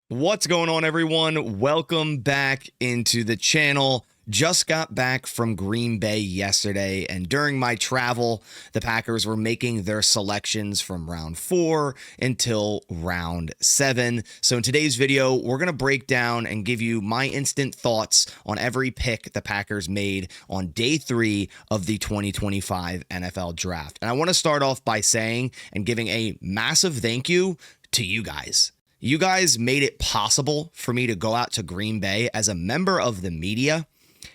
What's going on, everyone? Welcome back into the channel. Just got back from Green Bay yesterday, and during my travel, the Packers were making their selections from round 4 until round 7. So in today's video, we're going to break down and give you my instant thoughts on every pick the Packers made on day 3 of the 2025 NFL Draft. And I want to start off by saying and giving a massive thank you to you guys. You guys made it possible for me to go out to Green Bay as a member of the media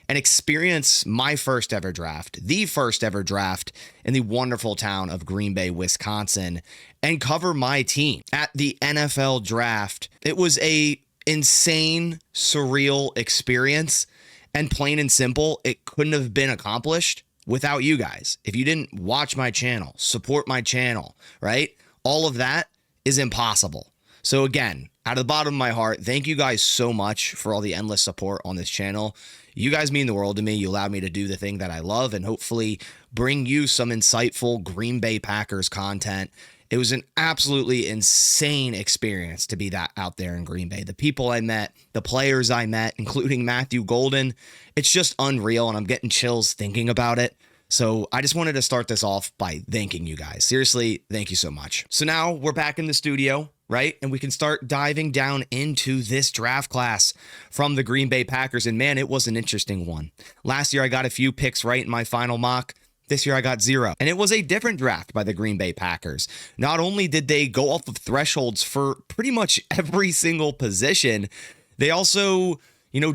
and experience my first ever draft, the first ever draft in the wonderful town of Green Bay, Wisconsin, and cover my team at the NFL Draft. It was a insane, surreal experience, and plain and simple, it couldn't have been accomplished without you guys. If you didn't watch my channel, support my channel, right? All of that is impossible. So again, out of the bottom of my heart, thank you guys so much for all the endless support on this channel. You guys mean the world to me. You allowed me to do the thing that I love and hopefully bring you some insightful Green Bay Packers content. It was an absolutely insane experience to be that out there in Green Bay. The people I met, the players I met, including Matthew Golden, it's just unreal, and I'm getting chills thinking about it. So I just wanted to start this off by thanking you guys. Seriously, thank you so much. So now we're back in the studio, right? And we can start diving down into this draft class from the Green Bay Packers. And man, it was an interesting one. Last year, I got a few picks right in my final mock. This year, I got 0. And it was a different draft by the Green Bay Packers. Not only did they go off of thresholds for pretty much every single position, they also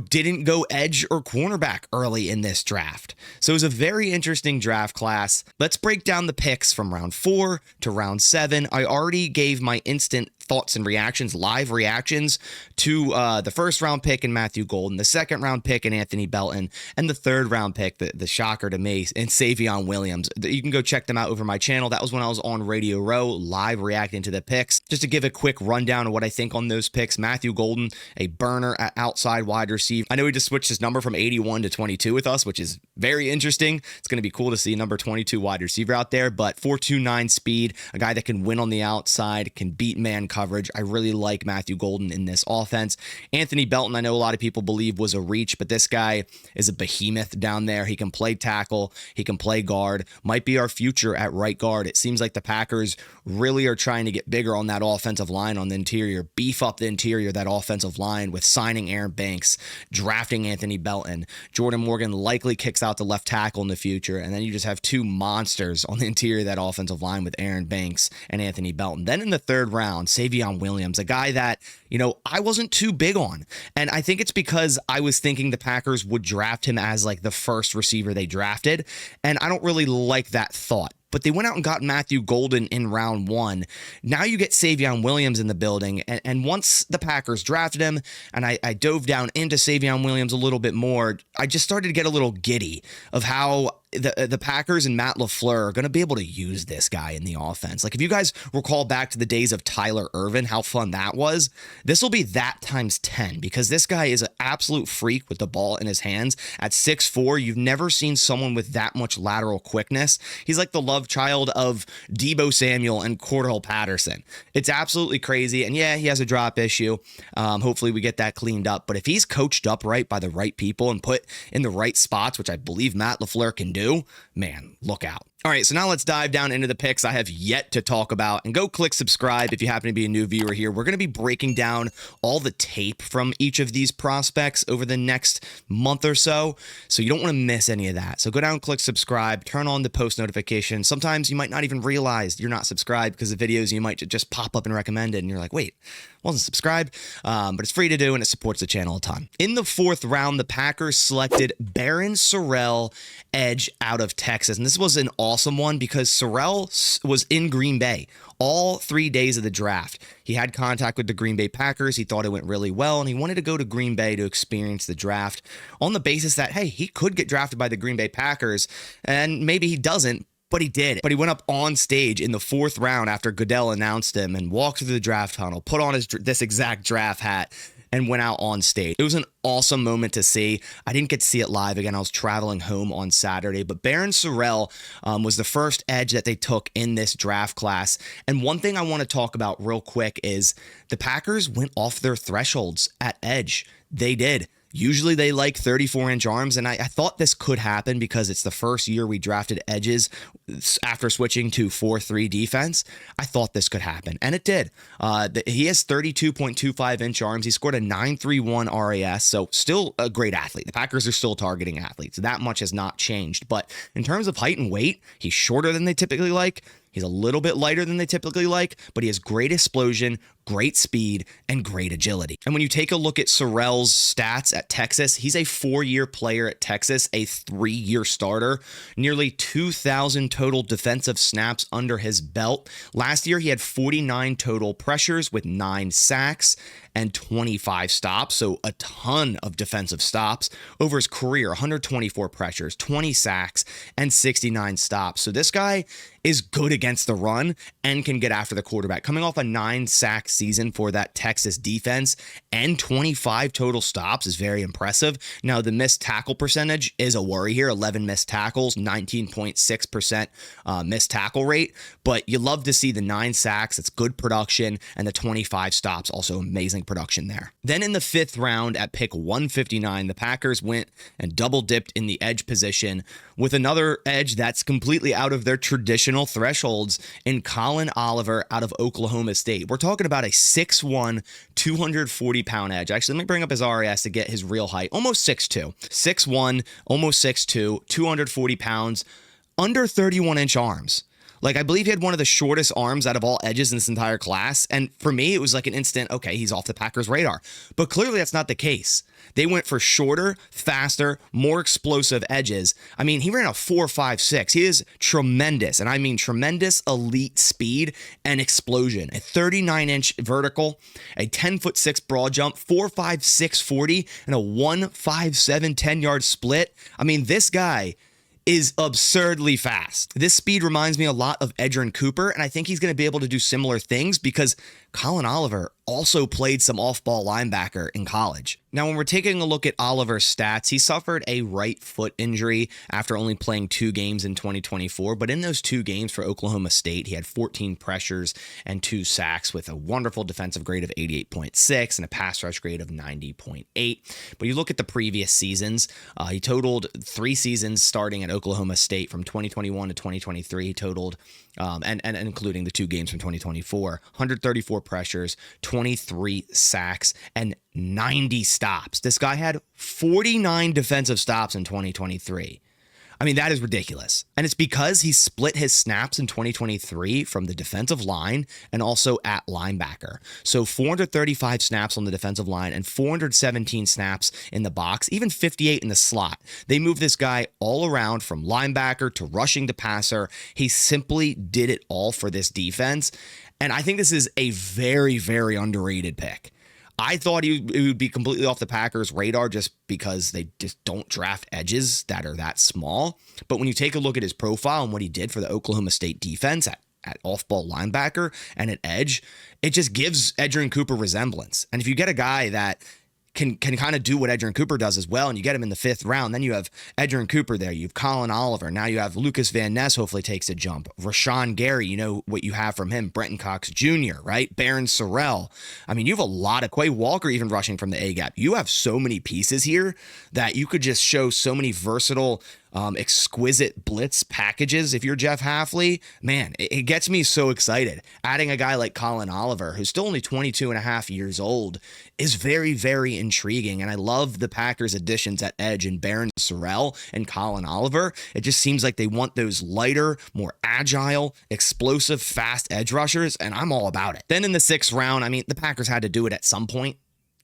didn't go edge or cornerback early in this draft. So it was a very interesting draft class. Let's break down the picks from round 4 to round 7. I already gave my instant thoughts and reactions, live reactions to the first round pick in Matthew Golden, the second round pick in Anthony Belton, and the third round pick, the shocker to me, in Savion Williams. You can go check them out over my channel. That was when I was on Radio Row, live reacting to the picks. Just to give a quick rundown of what I think on those picks, Matthew Golden, a burner at outside wide receiver. I know he just switched his number from 81 to 22 with us, which is very interesting. It's going to be cool to see number 22 wide receiver out there, but 4.29 speed, a guy that can win on the outside, can beat man coverage. I really like Matthew Golden in this offense. Anthony Belton, I know a lot of people believe was a reach, but this guy is a behemoth down there. He can play tackle. He can play guard. Might be our future at right guard. It seems like the Packers really are trying to get bigger on that offensive line on the interior, beef up the interior of that offensive line with signing Aaron Banks, drafting Anthony Belton. Jordan Morgan likely kicks out the left tackle in the future, and then you just have two monsters on the interior of that offensive line with Aaron Banks and Anthony Belton. Then in the third round, Savion Williams, a guy that, I wasn't too big on. And I think it's because I was thinking the Packers would draft him as like the first receiver they drafted. And I don't really like that thought. But they went out and got Matthew Golden in round 1. Now you get Savion Williams in the building. And once the Packers drafted him, and I dove down into Savion Williams a little bit more, I just started to get a little giddy of how the Packers and Matt LaFleur are going to be able to use this guy in the offense. Like, if you guys recall back to the days of Tyler Ervin, how fun that was, this will be that times 10, because this guy is an absolute freak with the ball in his hands. At 6'4", you've never seen someone with that much lateral quickness. He's like the love child of Deebo Samuel and Cordell Patterson. It's absolutely crazy. And yeah, he has a drop issue. Hopefully we get that cleaned up. But if he's coached up right by the right people and put in the right spots, which I believe Matt LaFleur can do, man, look out. All right, so now let's dive down into the picks I have yet to talk about, and go click subscribe if you happen to be a new viewer here. We're going to be breaking down all the tape from each of these prospects over the next month or so you don't want to miss any of that. So go down, click subscribe, turn on the post notifications. Sometimes you might not even realize you're not subscribed because the videos you might just pop up and recommended, and you're like, wait, wasn't subscribed, but it's free to do and it supports the channel a ton. In the 4th round, the Packers selected Barryn Sorrel, edge out of Texas, and this was an awesome one because Sorrel was in Green Bay all 3 days of the draft. He had contact with the Green Bay Packers. He thought it went really well, and he wanted to go to Green Bay to experience the draft on the basis that, hey, he could get drafted by the Green Bay Packers, and maybe he doesn't, but he did. But he went up on stage in the 4th round after Goodell announced him and walked through the draft tunnel, put on this exact draft hat, and went out on stage. It was an awesome moment to see. I didn't get to see it live. Again, I was traveling home on Saturday, but Barryn Sorrel was the first edge that they took in this draft class. And one thing I want to talk about real quick is the Packers went off their thresholds at edge. They did. Usually they like 34-inch arms, and I thought this could happen because it's the first year we drafted edges after switching to 4-3 defense. I thought this could happen, and it did. He has 32.25-inch arms. He scored a 9.31 RAS, so still a great athlete. The Packers are still targeting athletes. That much has not changed, but in terms of height and weight, he's shorter than they typically like. He's a little bit lighter than they typically like, but he has great explosion, great speed, and great agility. And when you take a look at Sorrel's stats at Texas, he's a 4-year player at Texas, a 3-year starter, nearly 2,000 total defensive snaps under his belt. Last year, he had 49 total pressures with 9 sacks and 25 stops, so a ton of defensive stops. Over his career, 124 pressures, 20 sacks, and 69 stops. So this guy is good against the run and can get after the quarterback. Coming off a 9-sack season for that Texas defense and 25 total stops is very impressive. Now, the missed tackle percentage is a worry here. 11 missed tackles, 19.6% missed tackle rate, but you love to see the 9 sacks. It's good production, and the 25 stops, also amazing production there. Then in the 5th round at pick 159, the Packers went and double dipped in the edge position with another edge that's completely out of their traditional thresholds in Colin Oliver out of Oklahoma State. We're talking about a 6'1", 240-pound edge. Actually, let me bring up his RAS to get his real height. Almost 6'2". 6'1", almost 6'2", 240 pounds, under 31-inch arms. Like, I believe he had one of the shortest arms out of all edges in this entire class. And for me, it was like an instant, okay, he's off the Packers' radar. But clearly that's not the case. They went for shorter, faster, more explosive edges. I mean, he ran a 4.56. He is tremendous. And I mean tremendous elite speed and explosion. A 39-inch vertical, a 10'6" broad jump, 4.56 40, and a 1.57 10-yard split. I mean, this guy is absurdly fast. This speed reminds me a lot of Edgerrin Cooper, and I think he's going to be able to do similar things because Colin Oliver also played some off-ball linebacker in college. Now, when we're taking a look at Oliver's stats, he suffered a right foot injury after only playing 2 games in 2024, but in those 2 games for Oklahoma State, he had 14 pressures and 2 sacks with a wonderful defensive grade of 88.6 and a pass rush grade of 90.8. But you look at the previous seasons, he totaled 3 seasons starting at Oklahoma State from 2021 to 2023. He totaled, and including the 2 games from 2024, 134 pressures, 23 sacks, and 90 stops. This guy had 49 defensive stops in 2023. I mean, that is ridiculous. And it's because he split his snaps in 2023 from the defensive line and also at linebacker. So 435 snaps on the defensive line and 417 snaps in the box, even 58 in the slot. They moved this guy all around from linebacker to rushing to passer. He simply did it all for this defense. And I think this is a very, very underrated pick. I thought it would be completely off the Packers' radar just because they just don't draft edges that are that small. But when you take a look at his profile and what he did for the Oklahoma State defense at off-ball linebacker and at edge, it just gives Edgerrin Cooper resemblance. And if you get a guy that can kind of do what Edgerrin Cooper does as well, and you get him in the 5th round, then you have Edgerrin Cooper there, you have Colin Oliver, now you have Lucas Van Ness hopefully takes a jump, Rashawn Gary, you know what you have from him, Brenton Cox Jr., right, Barryn Sorrel. I mean, you have a lot of Quay Walker even rushing from the A-gap. You have so many pieces here that you could just show so many versatile exquisite blitz packages. If you're Jeff Hafley, man, it gets me so excited. Adding a guy like Colin Oliver, who's still only 22 and a half years old, is very, very intriguing. And I love the Packers additions at edge in Barryn Sorrel and Colin Oliver. It just seems like they want those lighter, more agile, explosive, fast edge rushers, and I'm all about it. Then in the 6th round, I mean, the Packers had to do it at some point.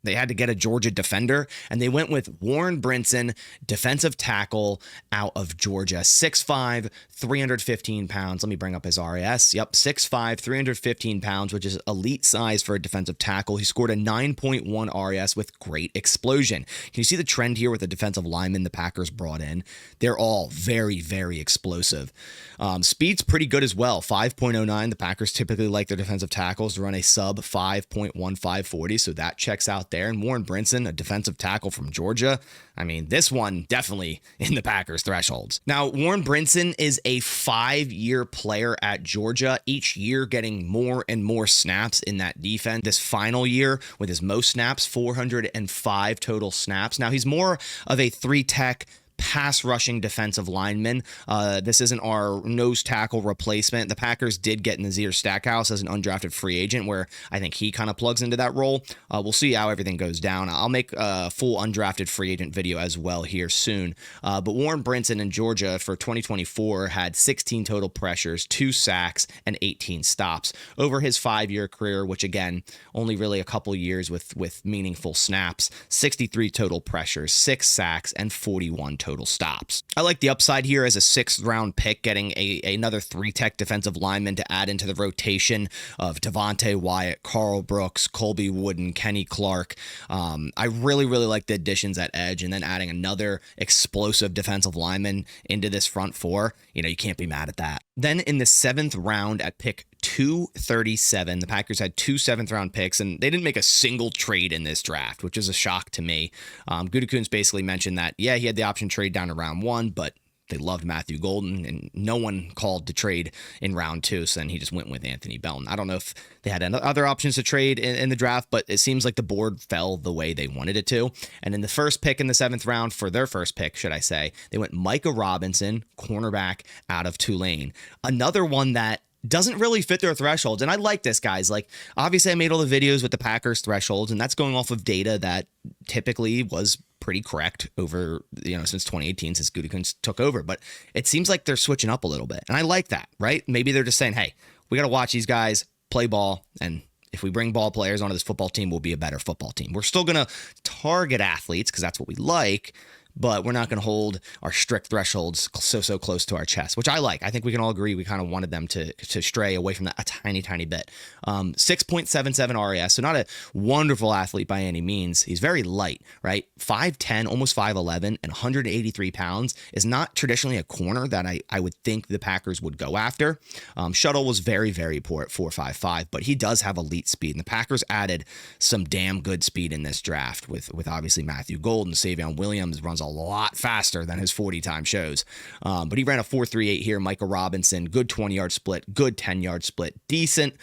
They had to get a Georgia defender, and they went with Warren Brinson, defensive tackle out of Georgia. 6'5", 315 pounds. Let me bring up his RAS. Yep, 6'5", 315 pounds, which is elite size for a defensive tackle. He scored a 9.1 RAS with great explosion. Can you see the trend here with the defensive linemen the Packers brought in? They're all very, very explosive. Speed's pretty good as well, 5.09. The Packers typically like their defensive tackles to run a sub 5.1540, so that checks out there. And Warren Brinson, a defensive tackle from Georgia. I mean, this one definitely in the Packers thresholds. Now, Warren Brinson is a 5-year player at Georgia, each year getting more and more snaps in that defense. This final year with his most snaps, 405 total snaps. Now, he's more of a 3-tech pass rushing defensive lineman. This isn't our nose tackle replacement. The Packers did get Nazir Stackhouse as an undrafted free agent, where I think he kind of plugs into that role. We'll see how everything goes down. I'll make a full undrafted free agent video as well here soon. But Warren Brinson in Georgia for 2024 had 16 total pressures, 2 sacks, and 18 stops over his 5-year career, which again, only really a couple years with meaningful snaps. 63 total pressures, 6 sacks, and 41 total stops. I like the upside here as a 6th-round pick, getting another 3-tech defensive lineman to add into the rotation of Devontae Wyatt, Carl Brooks, Colby Wooden, Kenny Clark. I really like the additions at edge, and then adding another explosive defensive lineman into this front four. You can't be mad at that. Then in the 7th round at pick 237, the Packers had 2 7th-round picks, and they didn't make a single trade in this draft, which is a shock to me. Gutekunst basically mentioned that, yeah, he had the option trade down to round 1, but they loved Matthew Golden, and no one called to trade in round 2, so then he just went with Anthony Belton. I don't know if they had other options to trade in the draft, but it seems like the board fell the way they wanted it to. And in the first pick in the 7th round, for their first pick, should I say, they went Micah Robinson, cornerback out of Tulane. Another one that doesn't really fit their thresholds. And I like this, guys. Like, obviously I made all the videos with the Packers thresholds, and that's going off of data that typically was pretty correct over, since 2018, since Gutekunst took over. But it seems like they're switching up a little bit. And I like that, right? Maybe they're just saying, hey, we got to watch these guys play ball, and if we bring ball players onto this football team, we'll be a better football team. We're still going to target athletes because that's what we like, but we're not going to hold our strict thresholds so close to our chest, which I like. I think we can all agree we kind of wanted them to stray away from that a tiny bit. 6.77 RAS, so not a wonderful athlete by any means. He's very light, right? 5'10", almost 5'11", and 183 pounds is not traditionally a corner that I would think the Packers would go after. Shuttle was very poor at 4.55, but he does have elite speed, and the Packers added some damn good speed in this draft with obviously Matthew Golden. Savion Williams runs a lot faster than his 40 time shows. But he ran a 4.38 here. Micah Robinson, good 20-yard split, good 10-yard split, decent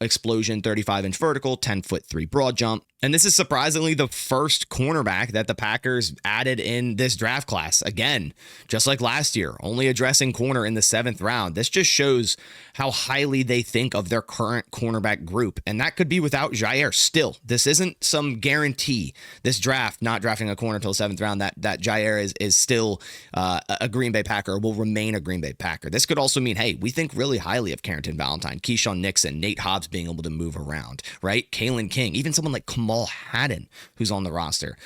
explosion, 35-inch vertical, 10'3" broad jump. And this is surprisingly the first cornerback that the Packers added in this draft class. Again, just like last year, only addressing corner in the 7th round. This just shows how highly they think of their current cornerback group. And that could be without Jair still. This isn't some guarantee. This draft, not drafting a corner until the 7th round, that Jair is still a Green Bay Packer, will remain a Green Bay Packer. This could also mean, hey, we think really highly of Carrington Valentine, Keyshawn Nixon, Nate Hobbs being able to move around, right? Kalen King, even someone like Kamal Haddon, who's on the roster.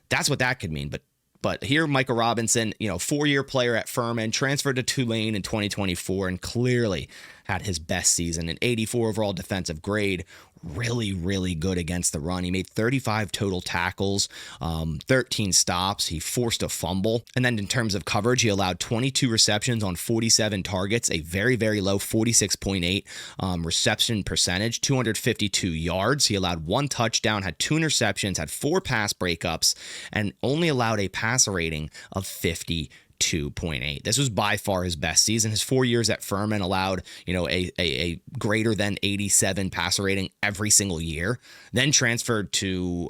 That's what that could mean. But here, Micah Robinson, 4-year player at Furman, transferred to Tulane in 2024, and clearly had his best season. An 84 overall defensive grade. Really good against the run. He made 35 total tackles, 13 stops. He forced a fumble. And then in terms of coverage, he allowed 22 receptions on 47 targets, a very low 46.8 reception percentage, 252 yards. He allowed 1 touchdown, had 2 interceptions, had 4 pass breakups, and only allowed a passer rating of 52.8. This was by far his best season. His 4 years at Furman allowed, a greater than 87 passer rating every single year. Then transferred to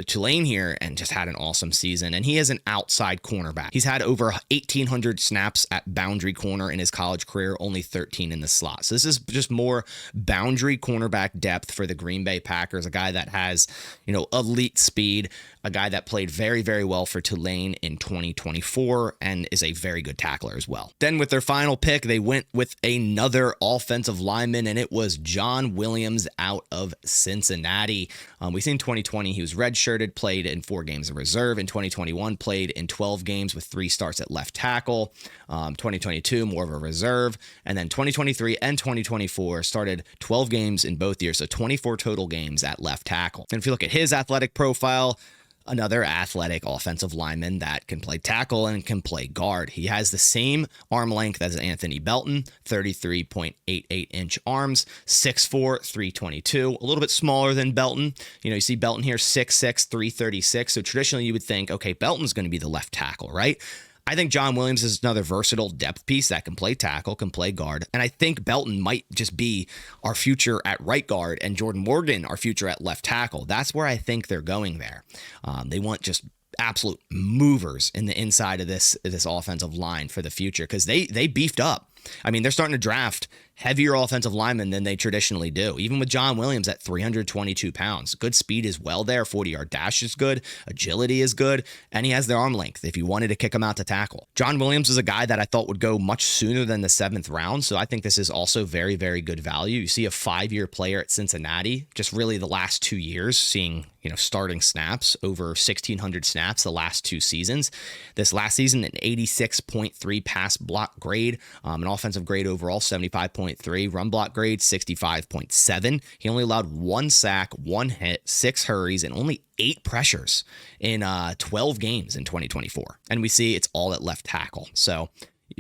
Tulane here and just had an awesome season. And he is an outside cornerback. He's had over 1,800 snaps at boundary corner in his college career, only 13 in the slot. So this is just more boundary cornerback depth for the Green Bay Packers. A guy that has, elite speed, a guy that played very well for Tulane in 2024 and is a very good tackler as well. Then with their final pick, they went with another offensive lineman, and it was John Williams out of Cincinnati. We seen 2020, he was redshirted, played in 4 games of reserve. In 2021, played in 12 games with 3 starts at left tackle. 2022, more of a reserve. And then 2023 and 2024 started 12 games in both years, so 24 total games at left tackle. And if you look at his athletic profile, another athletic offensive lineman that can play tackle and can play guard. He has the same arm length as Anthony Belton, 33.88-inch arms, 6'4", 322, a little bit smaller than Belton. You see Belton here, 6'6", 336. So traditionally you would think, okay, Belton's going to be the left tackle, right? I think John Williams is another versatile depth piece that can play tackle, can play guard. And I think Belton might just be our future at right guard and Jordan Morgan our future at left tackle. That's where I think they're going there. They want just absolute movers in the inside of this offensive line for the future because they beefed up. I mean, they're starting to draft heavier offensive linemen than they traditionally do. Even with John Williams at 322 pounds. Good speed as well there. 40-yard dash is good. Agility is good. And he has the arm length if you wanted to kick him out to tackle. John Williams is a guy that I thought would go much sooner than the 7th round. So I think this is also very, very good value. You see a 5-year player at Cincinnati, just really the last 2 years, seeing starting snaps, over 1,600 snaps the last 2 seasons. This last season, an 86.3 pass block grade, an offensive grade overall, 75.3, run block grade, 65.7. He only allowed 1 sack, 1 hit, 6 hurries, and only 8 pressures in 12 games in 2024. And we see it's all at left tackle. So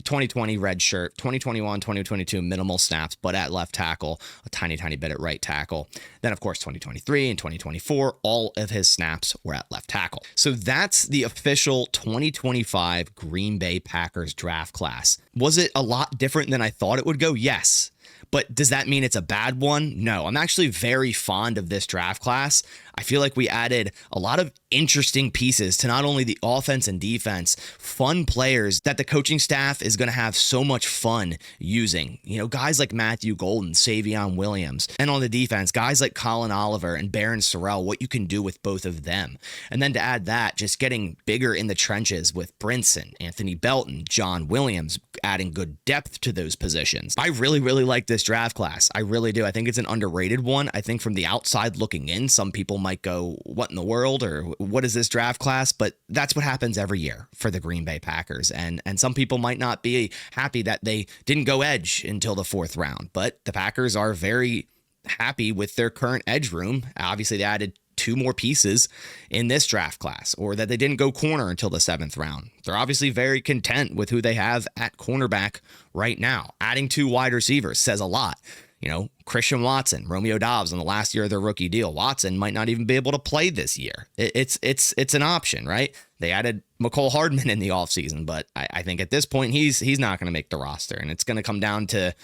2020 red shirt, 2021, 2022 minimal snaps, but at left tackle, a tiny bit at right tackle. Then of course 2023 and 2024, all of his snaps were at left tackle. So that's the official 2025 Green Bay Packers draft class. Was it a lot different than I thought it would go? Yes. But does that mean it's a bad one? No, I'm actually very fond of this draft class. I feel like we added a lot of interesting pieces to not only the offense and defense, fun players that the coaching staff is going to have so much fun using. Guys like Matthew Golden, Savion Williams, and on the defense, guys like Collin Oliver and Barryn Sorrel, what you can do with both of them. And then to add that, just getting bigger in the trenches with Brinson, Anthony Belton, John Williams, adding good depth to those positions. I really, really like this draft class. I really do. I think it's an underrated one. I think from the outside looking in, some people might go, what in the world, or what is this draft class? But that's what happens every year for the Green Bay Packers. And some people might not be happy that they didn't go edge until the 4th round, but the Packers are very happy with their current edge room. Obviously, they added 2 more pieces in this draft class, or that they didn't go corner until the 7th round. They're obviously very content with who they have at cornerback right now. Adding 2 wide receivers says a lot. Christian Watson, Romeo Doubs on the last year of their rookie deal. Watson might not even be able to play this year. It's an option, right? They added McCole Hardman in the offseason, but I think at this point he's not going to make the roster, and it's going to come down to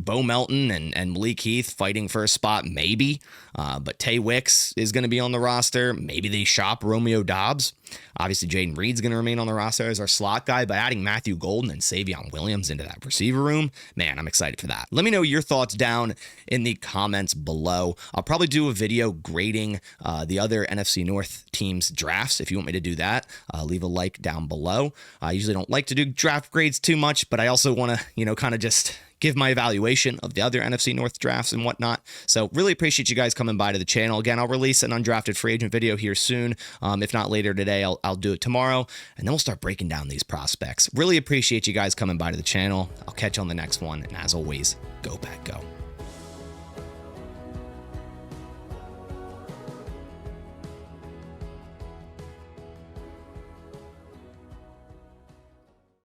Bo Melton and Malik Heath fighting for a spot, maybe. But Tay Wicks is going to be on the roster. Maybe they shop Romeo Doubs. Obviously, Jaden Reed's going to remain on the roster as our slot guy, but adding Matthew Golden and Savion Williams into that receiver room, man, I'm excited for that. Let me know your thoughts down in the comments below. I'll probably do a video grading the other NFC North teams' drafts. If you want me to do that, leave a like down below. I usually don't like to do draft grades too much, but I also want to, kind of just give my evaluation of the other NFC North drafts and whatnot. So really appreciate you guys coming by to the channel. Again, I'll release an undrafted free agent video here soon. If not later today, I'll do it tomorrow, and then we'll start breaking down these prospects. Really appreciate you guys coming by to the channel. I'll catch you on the next one. And as always, go Pack Go.